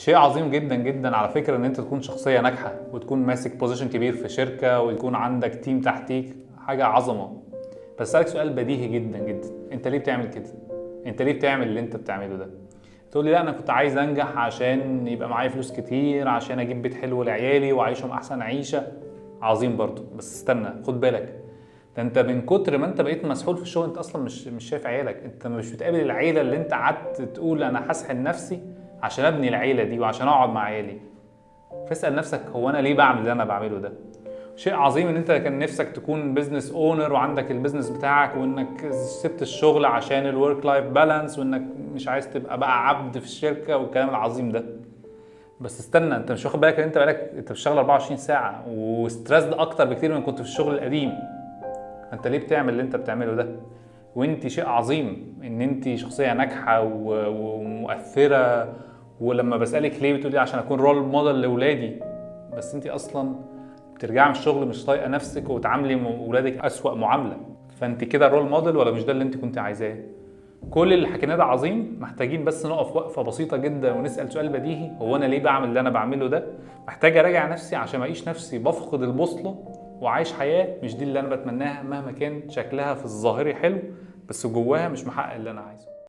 شيء عظيم جدا جدا على فكرة ان انت تكون شخصية ناجحة وتكون ماسك بوزيشن كبير في شركة ويكون عندك تيم تحتيك، حاجة عظمة. بس اسالك سؤال بديهي جدا جدا، انت ليه بتعمل كده؟ انت ليه بتعمل اللي انت بتعمله ده؟ تقول لي لا انا كنت عايز انجح عشان يبقى معايا فلوس كتير، عشان اجيب بيت حلو لعيالي واعيشهم احسن عيشة. عظيم برضو، بس استنى خد بالك، ده انت من كتر ما انت بقيت مسحول في الشغل انت اصلا مش شايف عيالك، انت مش بتقابل العيله اللي انت قعدت تقول انا هسحل نفسي عشان ابني العيله دي وعشان اقعد مع عيالي. فاسال نفسك هو انا ليه بعمل اللي انا بعمله ده؟ شيء عظيم ان انت كان نفسك تكون بزنس اونر وعندك البيزنس بتاعك، وانك سبت الشغل عشان الورك لايف بالانس، وانك مش عايز تبقى بقى عبد في الشركه والكلام العظيم ده. بس استنى، انت مش واخد بالك ان انت بتشتغل 24 ساعه وستريسد اكتر بكتير من كنت في الشغل القديم. انت ليه بتعمل اللي انت بتعمله ده؟ وانت شيء عظيم ان انت شخصيه ناجحه ومؤثره. ولما بسالك ليه بتقولي عشان اكون رول موديل لاولادي، بس انت اصلا بترجعي من الشغل مش طايقه نفسك وتعاملي اولادك اسوأ معامله. فانت كده رول موديل ولا مش ده اللي انت كنت عايزاه؟ كل اللي حكيناه ده عظيم، محتاجين بس نقف وقفه بسيطه جدا ونسال سؤال بديهي، هو انا ليه بعمل اللي انا بعمله ده؟ محتاج اراجع نفسي عشان ما اعيش نفسي بفقد البوصله وعايش حياه مش دي اللي انا بتمناها، مهما كان شكلها في الظاهري حلو بس جواها مش محقق اللي انا عايزه.